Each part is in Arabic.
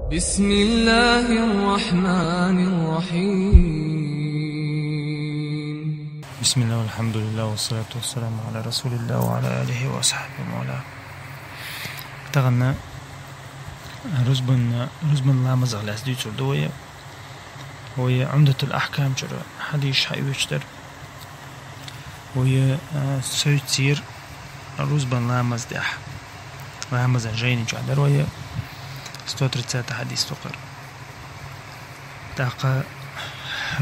بسم الله الرحمن الرحيم. بسم الله والحمد لله والصلاة والسلام على رسول الله وعلى آله وصحبه ومولاه. تغنى رزبن لا مزغ لأسديت الدوية وهي عمدة الأحكام جرى حديث حيوشتر وهي سيتير رزبن لا مزدح لا مزجين جعدر وهي ستوترتسات حديث تقر تاقى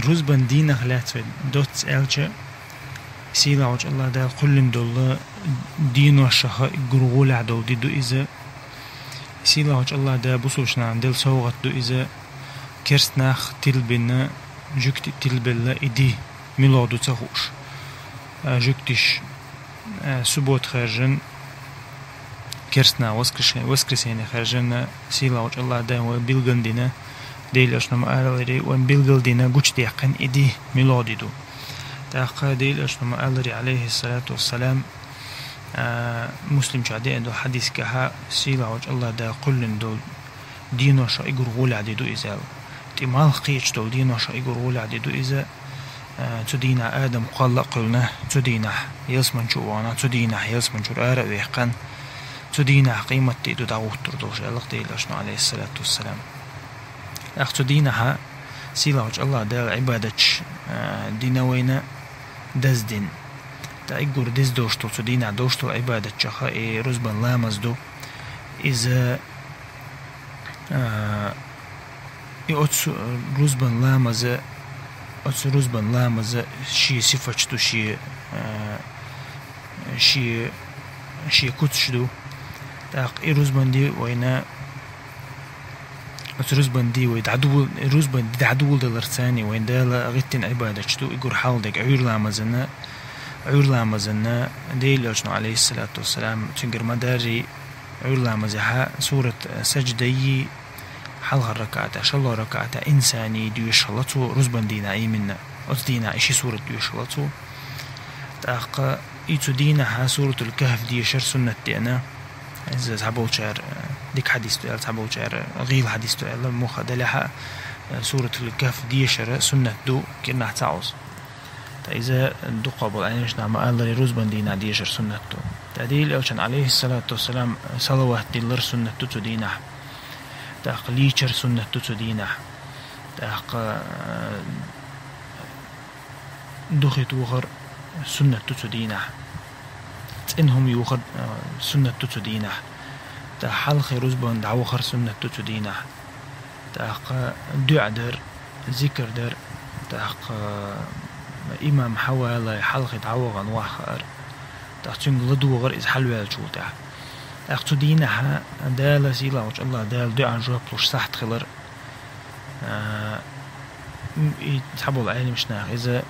رزبن دين خلات دوت ألجا سيلا وجه الله دا قلن دول دين وشها قرغول عدو دو إذا سيلا وجه الله دا بصوشنا عندل سوغت دو إذا كرسناخ تلبنا جكت تلبلا إدي ميلادو تخوش جكتش سبوت خارجن كرسنا وسكرسين خارجن سيلا وجه الله دا وبيلغن دينا ديلشنا مآلري وبيلغل دينا قوش ديقن إدي ميلادي دو تاقى ديلشنا مآلري عليه الصلاة والسلام مسلم شعدي دو حديث كها سيلا وجه الله دا قلن دول دينو شا إقر غول عدي دو إزاو تمال قيش دول دينو شا إقر غول عدي دو إزا تدينا آدم قال قلنا تدينا يلسمن شوانا تدينا يلسمن شر آرأ ويحقن تدينا قيمة دو دعوت تردوش الله ديلشنا عليه الصلاة والسلام أخ تدينها سيلا وجه الله دا عبادتش دينوينا دز دين تا إقر دز دوشتو تدينا دوشتو عبادتش خا رزبن لامزدو إذا يأتس رزبن لامزة أتس رزبن لامزة شي صفتشتو شي كتشدو تاق رزبن دي وينا رزبن دي ويدعدول رزبن دي عدول دلرساني وين دالا غتن عبادتشتو يقول حالدك عير لامزنا ديل أجنو عليه الصلاة والسلام تنقر مداري عير لامزها سورة سجدي حلها الركعة شالله ركعة إنساني ديو شلطو رزبن دينا أي منا أتدينا إشي سورة ديو شلطو تاقا إيتو دينها سورة الكهف دي شر سنة دينا إذا تحبوا شعر ديك حديث تقال تحبوا شعر غيل حديث تقال موخا دلها سورة الكهف دي شر سنة دو كنا تعوز إذا دو قابل عينش نعم الله رزبن دينا دي شر سنة دو تعديل أوشان عليه الصلاة والسلام صلوات دي سنة دو تدينا تاق ليشر سنة دو تدينا تاق دخت وغر سنة دو تدينا إنهم يوخر سنة تدينه تا حلق رزبان دعوخر سنة تدينه تاق دعاء در ذكر در تاق إمام حوالي حلق دعوغن واخر تاق تنقلدو غر إز حلوال شوته تاق تدينها دال سيلا وجه الله دال دعاء جواب لوش سحت خلر يتحبوا العالم مشناخ إذا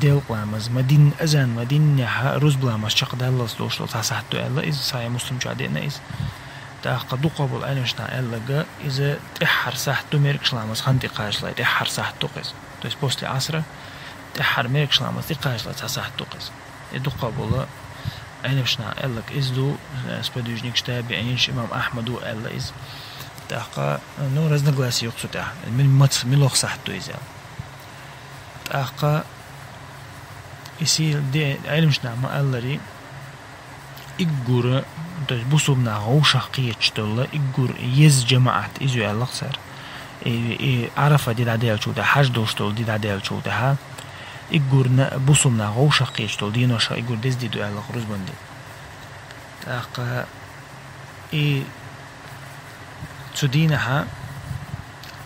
ديل قلامز مدين أزان مدين نها رز بلامز شق دالس دوش لو تحسحتو إلا إذا سايا مسلم جادينا إذا تاقدو قبل العالم مشناخ إلا جا إذا تحر سحتو ميرك شلامز خانتي قاش لا تحر سحتو قز تويس بوستي عصرة تحر ميرك شلامز تقاش لا تحسحتو قز إدو قبل العالم مشناخ إلا إذا سبدوجنيك شتابي عينش إمام أحمد إلا إذا تاقا نو رزنا قلاسي يقصو تاق من ملوخ سحتو إزال تاقا يسير دي علمشنا ما ألري إقور بصوبنا غوشا قيتش دولا إقور يز جماعت إزو ألق سر عرفة دي داديل شو ده حاج دوش دول دي داديل شو ده ها إقور بصوبنا غوشا قيتش دول دينوشا إقور ديز دي دو ألق رزبان دي تاقا تدينها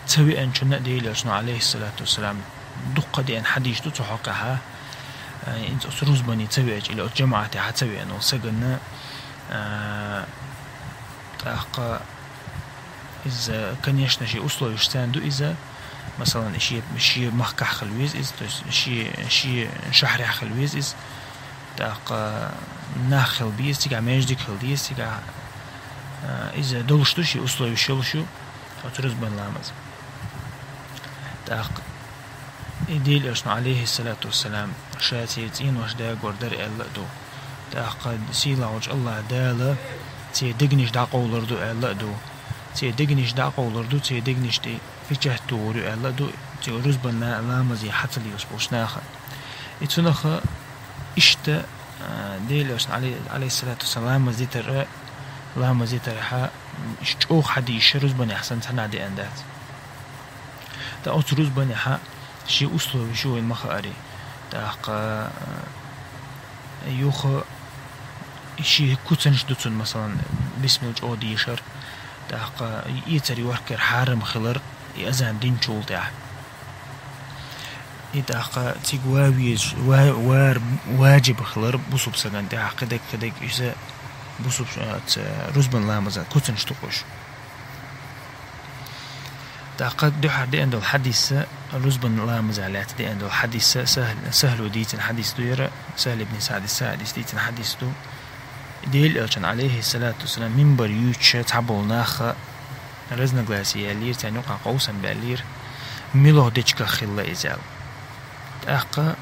تسوي أن شنا ديلشنا عليه الصلاة والسلام دقة دي أن حديث تحقها إنت أسروز بني تسوي إلى جماعة حتسوي أنه سجن تحقق إذا كان يشنا شيء أصله يشتاندو إذا مثلا شيء محكح خلويز إذا شيء شحر خلويز إذا تحقق ناخل بيز تيجا ماجدك خلديز تيجا إذا دولشتو شي أصله يشلشو أترز بن لامز تاق إديل أشنا عليه الصلاة والسلام شاتيتين وش دا قردر إلا دو تاق سيلا وجه الله دالا تي دقنش دا قولر دو إلا دو تيدقنش دا قولردو تيدقنش دي في جهتورو ألا دو تيروز بنا لامزي حتى ليوسبوش ناخا اتنخا اشتا ديلوش عليه الصلاة والسلام مزيتر لا مزيتر ها اشتوخ حديش روز بني أحسن تنا دي أندات تا روز بني ها شي أسلوب شو المخاري تا يوخ شي كوتنش دوتن مثلا بسم الجو ديشر تا يتري وركر حارم خلر يأذن دين شول تاع إذا تيجواويج واجب خلر بوسب سجن تاع كدك إذا بوسب رزبن لامزة كوتن شتوقش تاقد دو حد عند الحديث رزبن لامزة لا تدي عند الحديث سهل وديت الحديث دوير سهل ابن سعد الساعدي ديت الحديث دو ديل أرجن عليه الصلاة والسلام منبر يوتش تعبوا ناخ رزنا جلاسية لير تانوقع قوسا بالير ميلو ديشكا خلا إزال أقا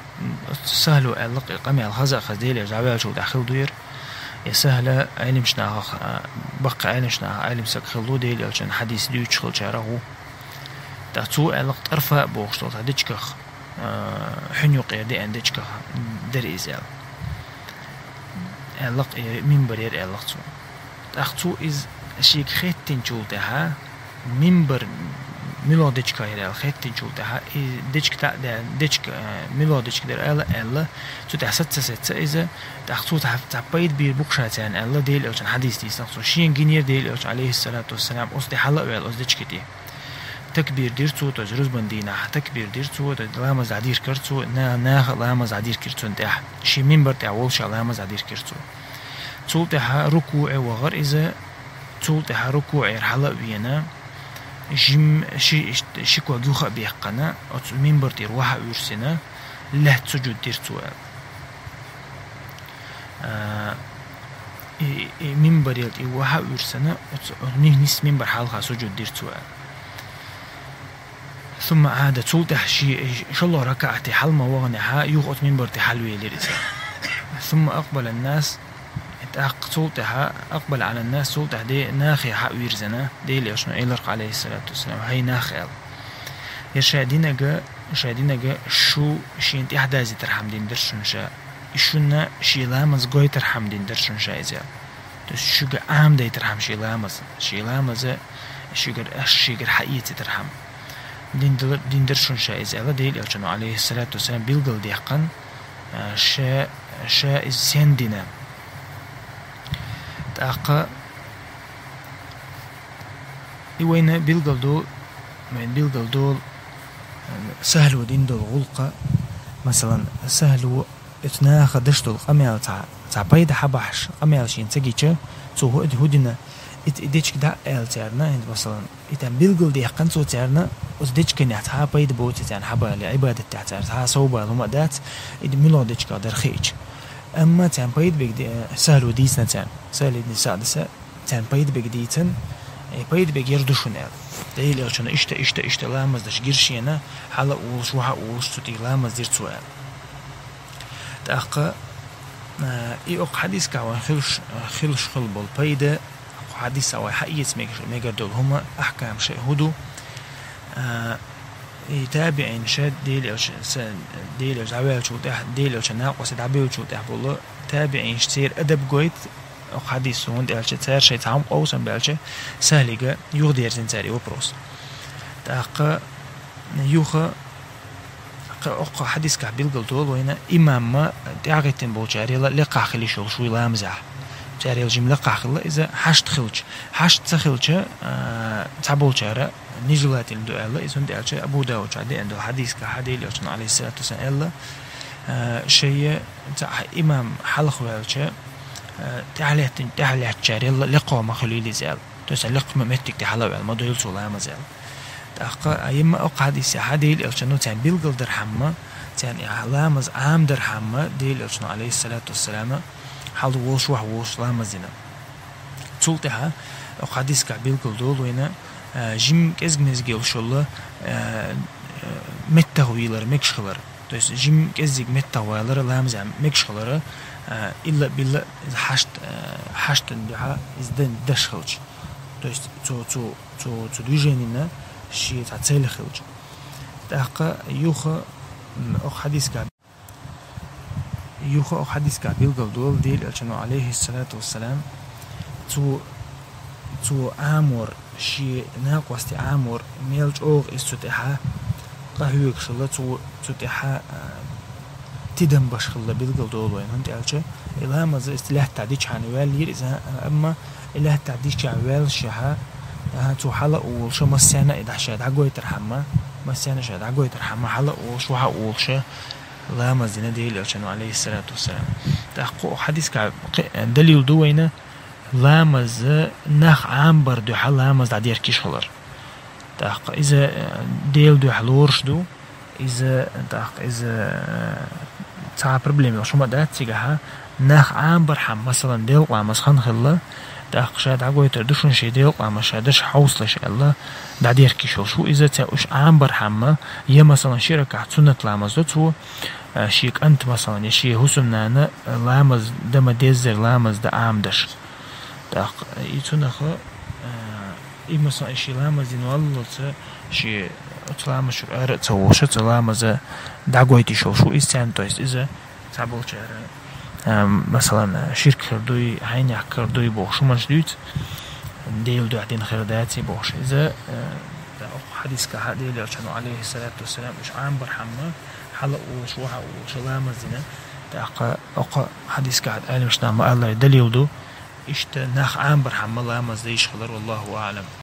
سهل علق قمع الخزق خزيل جعبال شو داخل دوير يسهل علم شنا بقى علم شنا علم سك خلو ديل عشان حديث ديوتش خل شاره تاتو علق طرفه بوشتوت ديشكا حنيق يدي عندك در إزال علق منبر علق تو تاختو إز شيك خيتين شو تها منبر ميلوديش كاير الخيتين شو تها ديش كتا ديش ميلوديش كدر ألا تو تحسد ست إذا تأخذ تعبيد بيربوكشاتين ألا ديل أو حديث دي سنقصو شين جنير ديل أو عليه الصلاة والسلام أصدي حلا ويل أصديش كتي تكبير ديرتو تجرز بندينا تكبير ديرتو لامز عدير كرتو نا لامز عدير كرتو نتاح شي منبر تاع ولش لامز عدير كرتو تو تاع ركوع وغير إذا تو تاع ركوع حلا وينا جم شي كوا جوخا بيقنا أو منبر تير واحد ورسنا له سجود ديرتو منبر يلتي واحد ورسنا نيس منبر حالها سجود ديرتو ثم عاد تولته شي إن شاء الله ركعتي حلمة وغنها يغط منبر تحلوي لرسا ثم أقبل الناس تولتها أقبل على تولته تولته دي ناخي حق ويرزنا دي اللي أشنا إلرق عليه الصلاة والسلام هاي ناخي يرشادين جا شو شي انت إحدازي ترحم دين درشن شاء إشونا شي لامز قوي ترحم دين درشن شاء إزيال تس شو جا عام دي ترحم شي لامز شو جا حقيقي ترحم دين درشون شاء إزالة ديل أرجنو عليه الصلاة والسلام بيلغل ديقن شاء إزيان دينا تاقا إيوين بيلغل دول سهل ودين دول غلقة مثلا سهل اتناخ دشتو القميال تاع بيد حباش قميال شين تجيجا تو هدنا إديش كده تارنا هند مثلا إتم بيلقول دي حقن صوت تارنا وإديش كنيت ها بيد بوت تان حبا لعبادة تاعتار ها صوبة لما دات إد ميلوديش كده خيج أما تان بيد بيجدي سهل وديسنا تان سهل إدني سادسة تان بيد بيجديتن بيد بيجردوشون ده اللي عشان إشتا لامز دش جرشينا حلا وش وها وش تطي لامز دير سؤال تأقى إيق حديث كوا خلش خلبل بيدا حديث أو حقيقة ميجر دول هما أحكام شيء هدو يتابعين شاد ديل أو جعبال شو تح ديل أو شناق وسدعبيل شو تح بالله تابعين شتير أدب قويت أو حديث هون ديل شتير شيء تعم قوسا بالش سهلة يغدير زنتاري وبروس تأقى يوخا أقى حديث كعبيل قلتول وهنا إمام ما تعقدين بوجاري لقى خلي شوي لامزح جاري الجملة قاخلة إذا حشت تخلش تعبول جارة نجلات الدو الله إذا ندعش أبو داود عدي عنده حديث كحديث لأجن عليه الصلاة والسلام الله شيء تاع إمام حلق والش تعليت جاري الله لقوا ما خليل زال تسأل لقوا متك تحلو ما دويل صلاة ما زال تأقى أيما أق حديث لأجنه تان بيلقل درحمة تان علامة عام درحمة دي لأجن عليه الصلاة والسلام حال ووش ووش لا مزنا تولتها وحديث كعبيل كل وينا جيم كزجنز جيل شلة متهويلر مكشخلر توس جيم كزج متهويلر لا مزع مكشخلر إلا بالله حشت الدعاء إزدن دشخلش то есть цу движение شيء تعتيل خلج تحقق يوخا أو حديث كابيل قبل ديل ألشنو عليه الصلاة والسلام تو عامور شيء ناقوستي عامور ميلج أوغ استتحا قهوك شلا تو تتحا تدم باش خلا بيلقل دول وين هنت ألشة إلها ماذا استلاح تعديش عنوال إذا أما إله تعديش عنوال شها تو حلق وشو مسينا إذا شاد عقوي ترحمه مسينا شاد عقوي ترحمه حلق وشو حقولش لا مزينا ديل ألشنو عليه الصلاة والسلام تحقق حديث دليل دوينا لا مز نخ عام بردو حل لا مز دير كيش خلر تحقق إذا ديل دو حلورش دو إذا تحقق إذا تاع بروبليم وشو ما ده تيجها نخ عام برحم مثلا ديل وعمس خن خلا تحقق شاد عقوي تردوشن شي ديل وعمس شادش حوصلة شاء الله دير كيش شو إذا تاوش عام برحمة يا مثلا شركة سنة لامز دو شيك أنت مثلا يشي هسمنا أنا لامز دم ديزر لامز دا عامدش تاق يتونخ مثلا شي لامز ينولد شي تلامز شو أرد توش تلامز دعوتي شو إستان تويس إذا تعبول شهر مثلا شركة كردوي هيني كردوي بوش منش دوت ديل دو عدين خرداتي بوش إذا حديث كهذه اللي أرشدوا عليه الصلاة والسلام مش عام برحمة حلق وشوها وشلامة زنا تاق حديث كهذا قال مش نعم الله دليل دو إشت نخ عام برحمة الله مزديش خلر والله أعلم.